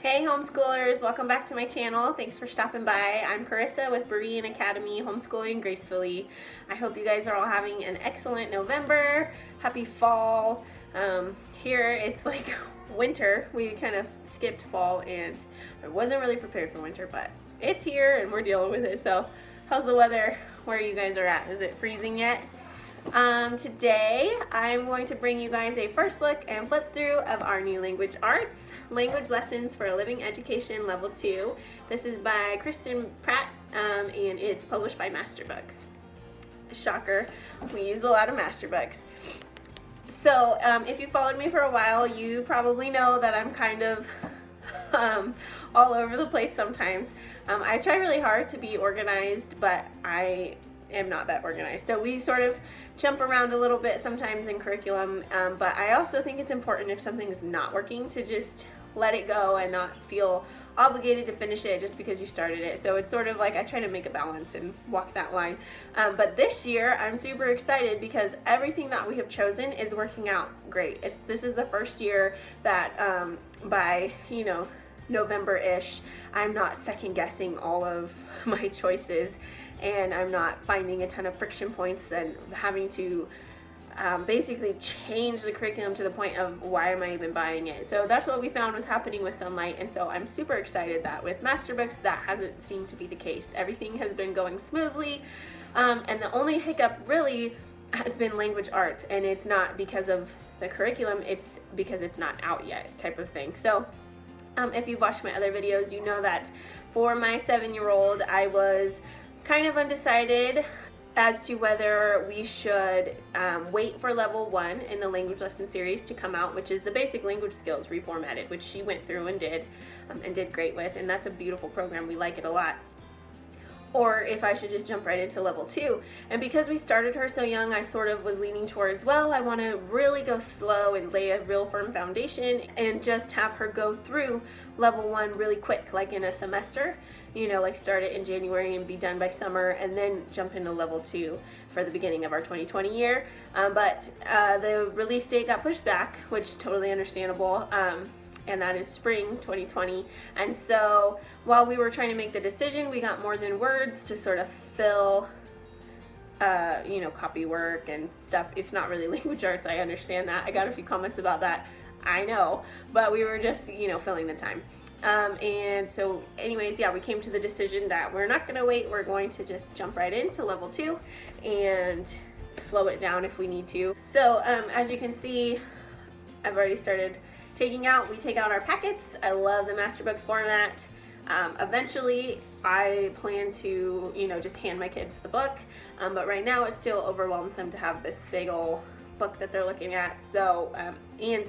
Hey homeschoolers, welcome back to my channel. Thanks for stopping by. I'm Carissa with Berean Academy, Homeschooling Gracefully. I hope you guys are all having an excellent November. Happy fall. Here it's like winter. We kind of skipped fall and I wasn't really prepared for winter, but it's here and we're dealing with it. So how's the weather where you guys are at? Is it freezing yet? Today I'm going to bring you guys a first look and flip through of our new language arts, Language Lessons for a Living Education Level 2. This is by Kristen Pratt and it's published by Masterbooks. Shocker, we use a lot of Masterbooks. So if you followed me for a while, you probably know that I'm kind of all over the place sometimes. I try really hard to be organized, but I am not that organized. So we sort of jump around a little bit sometimes in curriculum, but I also think it's important if something's not working to just let it go and not feel obligated to finish it just because you started it. So it's sort of like I try to make a balance and walk that line. But this year I'm super excited because everything that we have chosen is working out great. This is the first year that by November-ish, I'm not second guessing all of my choices and I'm not finding a ton of friction points and having to basically change the curriculum to the point of why am I even buying it. So that's what we found was happening with Sunlight, and so I'm super excited that with Masterbooks that hasn't seemed to be the case. Everything has been going smoothly, and the only hiccup really has been language arts, and it's not because of the curriculum, it's because it's not out yet type of thing. So if you've watched my other videos, you know that for my 7-year-old, I was kind of undecided as to whether we should wait for level 1 in the language lesson series to come out, which is the basic language skills reformatted, which she went through and did great with, and that's a beautiful program. We like it a lot. Or if I should just jump right into level 2. And because we started her so young, I sort of was leaning towards, well, I want to really go slow and lay a real firm foundation and just have her go through level 1 really quick, like in a semester, like start it in January and be done by summer and then jump into level 2 for the beginning of our 2020 year. But the release date got pushed back, which is totally understandable. And that is spring 2020. And so while we were trying to make the decision, we got more than words to sort of fill, copy work and stuff. It's not really language arts, I understand that. I got a few comments about that, I know, but we were just, filling the time. And so anyways, we came to the decision that we're not gonna wait, we're going to just jump right into level 2 and slow it down if we need to. So as you can see, I've already started we take out our packets. I love the Masterbooks format. Eventually I plan to just hand my kids the book, but right now it still overwhelms them to have this big old book that they're looking at. So and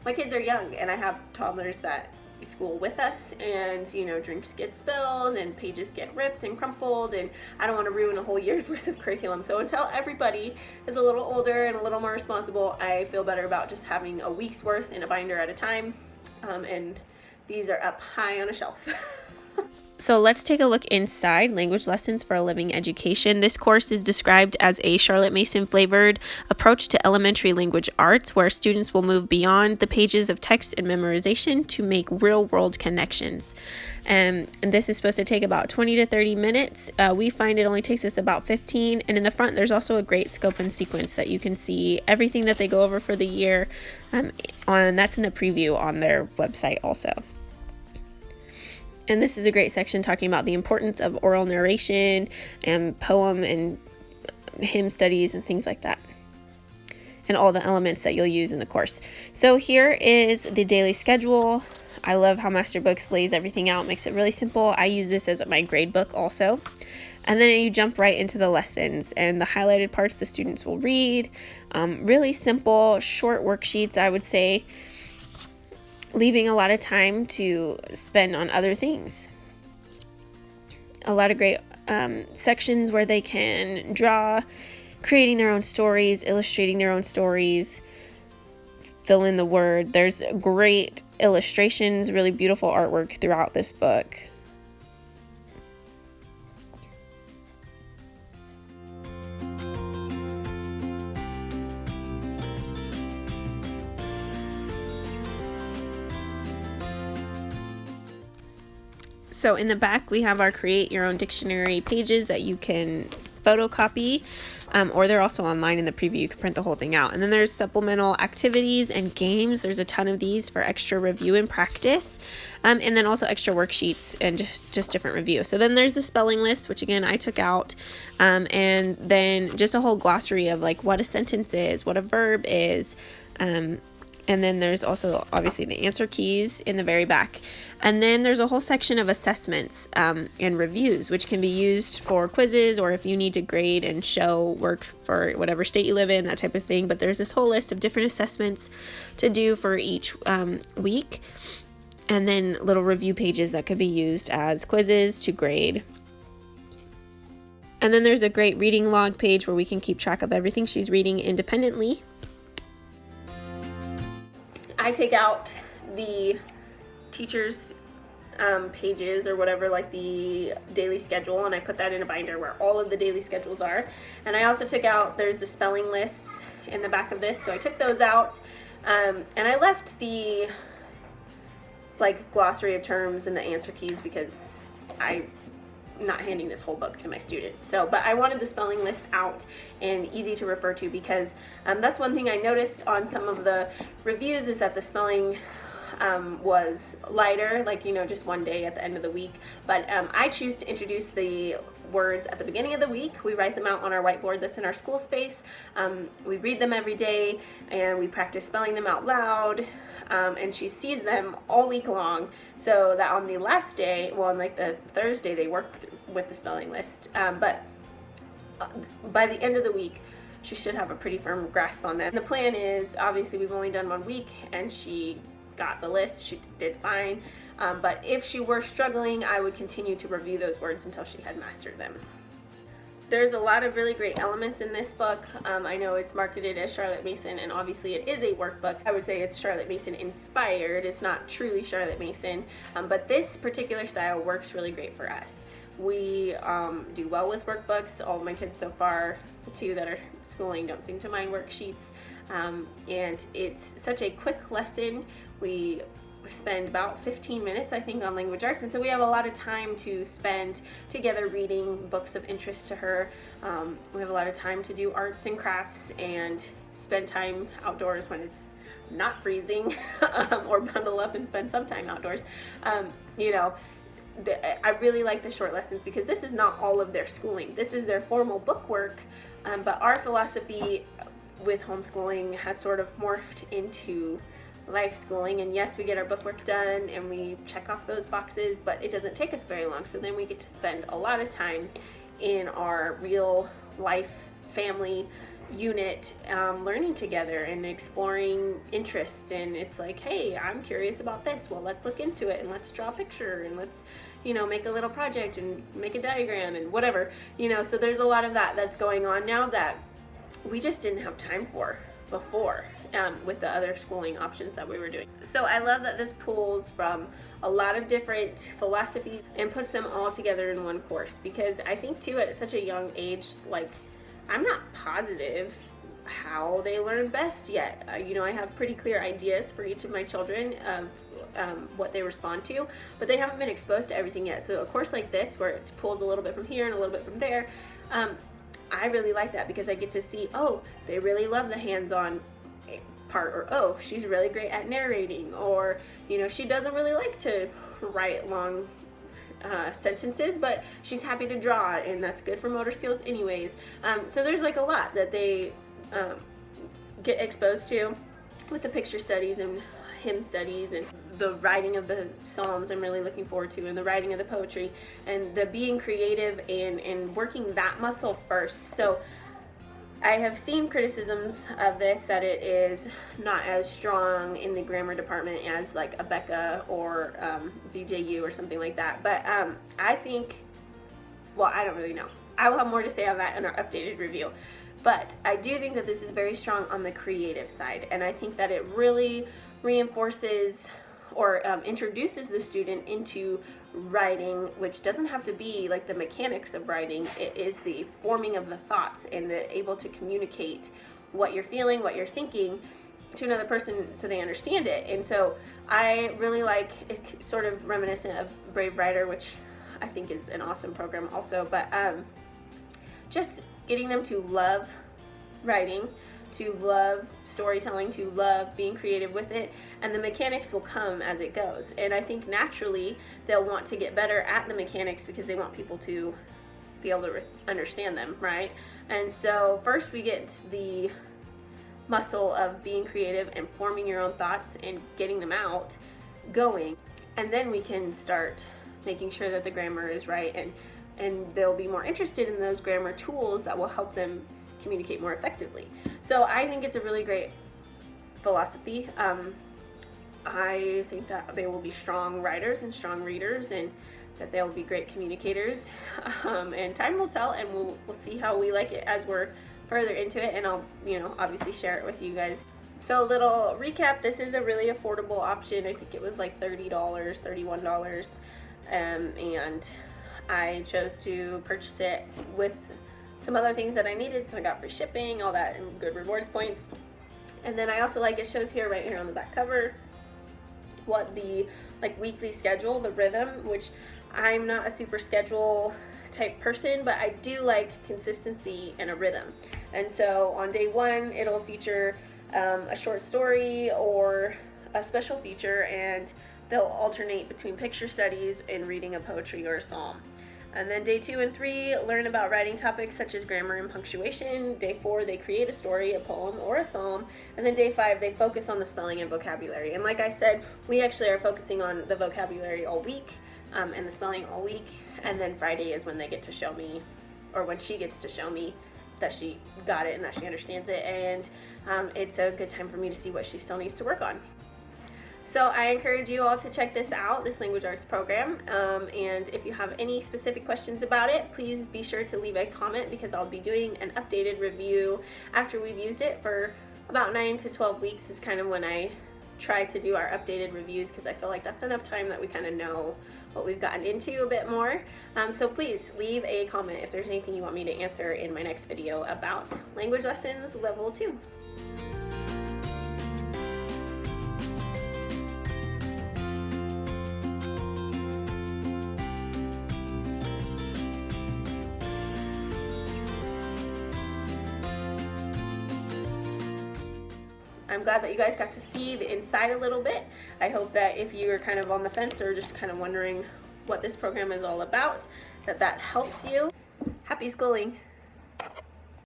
my kids are young and I have toddlers that school with us, and drinks get spilled and pages get ripped and crumpled, and I don't want to ruin a whole year's worth of curriculum. So until everybody is a little older and a little more responsible, I feel better about just having a week's worth in a binder at a time, and these are up high on a shelf. So let's take a look inside Language Lessons for a Living Education. This course is described as a Charlotte Mason flavored approach to elementary language arts, where students will move beyond the pages of text and memorization to make real world connections. And this is supposed to take about 20 to 30 minutes. We find it only takes us about 15. And in the front, there's also a great scope and sequence that you can see everything that they go over for the year. That's in the preview on their website also. And this is a great section talking about the importance of oral narration and poem and hymn studies and things like that, and all the elements that you'll use in the course. So here is the daily schedule. I love how Masterbooks lays everything out, makes it really simple. I use this as my grade book also. And then you jump right into the lessons and the highlighted parts the students will read. Really simple, short worksheets, I would say, leaving a lot of time to spend on other things. A lot of great sections where they can draw, creating their own stories, illustrating their own stories, fill in the word. There's great illustrations, really beautiful artwork throughout this book. So in the back, we have our create your own dictionary pages that you can photocopy, or they're also online in the preview. You can print the whole thing out. And then there's supplemental activities and games. There's a ton of these for extra review and practice, and then also extra worksheets and just different review. So then there's the spelling list, which again I took out, and then just a whole glossary of like what a sentence is, what a verb is, and then there's also obviously the answer keys in the very back. And then there's a whole section of assessments and reviews, which can be used for quizzes or if you need to grade and show work for whatever state you live in, that type of thing. But there's this whole list of different assessments to do for each week. And then little review pages that could be used as quizzes to grade. And then there's a great reading log page where we can keep track of everything she's reading independently. I take out the teacher's pages or whatever, like the daily schedule, and I put that in a binder where all of the daily schedules are. And I also took out, there's the spelling lists in the back of this, so I took those out, and I left the like glossary of terms and the answer keys because I'm not handing this whole book to my student. So, but I wanted the spelling list out and easy to refer to because that's one thing I noticed on some of the reviews is that the spelling was lighter, like, you know, just one day at the end of the week. But I choose to introduce the words at the beginning of the week. We write them out on our whiteboard that's in our school space. We read them every day and we practice spelling them out loud. And she sees them all week long, so that on the last day, well, on like the Thursday, they work with the spelling list. But by the end of the week, she should have a pretty firm grasp on that. And the plan is, obviously, we've only done 1 week, and she got the list. She did fine. But if she were struggling, I would continue to review those words until she had mastered them. There's a lot of really great elements in this book. I know it's marketed as Charlotte Mason, and obviously it is a workbook. I would say it's Charlotte Mason inspired. It's not truly Charlotte Mason, but this particular style works really great for us. We do well with workbooks. All of my kids so far, the 2 that are schooling, don't seem to mind worksheets. And it's such a quick lesson. We spend about 15 minutes, I think, on language arts, and so we have a lot of time to spend together reading books of interest to her. We have a lot of time to do arts and crafts and spend time outdoors when it's not freezing, or bundle up and spend some time outdoors. You know, I really like the short lessons because this is not all of their schooling. This is their formal book work, but our philosophy with homeschooling has sort of morphed into life schooling. And yes, we get our book work done and we check off those boxes, but it doesn't take us very long. So then we get to spend a lot of time in our real life family unit, learning together and exploring interests. And it's like, hey, I'm curious about this. Well, let's look into it and let's draw a picture and let's, you know, make a little project and make a diagram and whatever, you know. So there's a lot of that's going on now that we just didn't have time for before. With the other schooling options that we were doing. So I love that this pulls from a lot of different philosophies and puts them all together in one course, because I think too at such a young age, like, I'm not positive how they learn best yet. You know, I have pretty clear ideas for each of my children of what they respond to, but they haven't been exposed to everything yet. So a course like this, where it pulls a little bit from here and a little bit from there, I really like that because I get to see, oh, they really love the hands-on part, or oh, she's really great at narrating, or, you know, she doesn't really like to write long sentences, but she's happy to draw, and that's good for motor skills anyways. So there's like a lot that they get exposed to with the picture studies and hymn studies, and the writing of the Psalms I'm really looking forward to, and the writing of the poetry, and the being creative and working that muscle first. So I have seen criticisms of this, that it is not as strong in the grammar department as like a Becca or BJU or something like that. But I think, well, I don't really know. I will have more to say on that in our updated review. But I do think that this is very strong on the creative side. And I think that it really reinforces or introduces the student into writing, which doesn't have to be like the mechanics of writing. It is the forming of the thoughts and the able to communicate what you're feeling, what you're thinking, to another person so they understand it. And so I really like it, sort of reminiscent of Brave Writer, which I think is an awesome program also, but just getting them to love writing, to love storytelling, to love being creative with it, and the mechanics will come as it goes. And I think naturally they'll want to get better at the mechanics because they want people to be able to understand them, right? And so first we get the muscle of being creative and forming your own thoughts and getting them out going, and then we can start making sure that the grammar is right, and they'll be more interested in those grammar tools that will help them communicate more effectively. So I think it's a really great philosophy. I think that they will be strong writers and strong readers, and that they'll be great communicators. And time will tell, and we'll see how we like it as we're further into it, and I'll obviously share it with you guys. So a little recap, this is a really affordable option. I think it was like $30, $31, and I chose to purchase it with some other things that I needed, so I got free shipping, all that, and good rewards points. And then I also like, it shows here right here on the back cover what the weekly schedule, the rhythm, which I'm not a super schedule type person, but I do like consistency and a rhythm. And so on day 1 it'll feature a short story or a special feature, and they'll alternate between picture studies and reading a poetry or a psalm. And then day 2 and 3 learn about writing topics such as grammar and punctuation. Day 4 they create a story, a poem, or a psalm. And then day 5 they focus on the spelling and vocabulary. And like I said, we actually are focusing on the vocabulary all week and the spelling all week. And then Friday is when they get to show me, or when she gets to show me that she got it and that she understands it. And it's a good time for me to see what she still needs to work on. So I encourage you all to check this out, this language arts program, and if you have any specific questions about it, please be sure to leave a comment, because I'll be doing an updated review after we've used it for about 9 to 12 weeks is kind of when I try to do our updated reviews, because I feel like that's enough time that we kind of know what we've gotten into a bit more. So please leave a comment if there's anything you want me to answer in my next video about language lessons level 2. I'm glad that you guys got to see the inside a little bit. I hope that if you are kind of on the fence or just kind of wondering what this program is all about, that helps you. Happy schooling!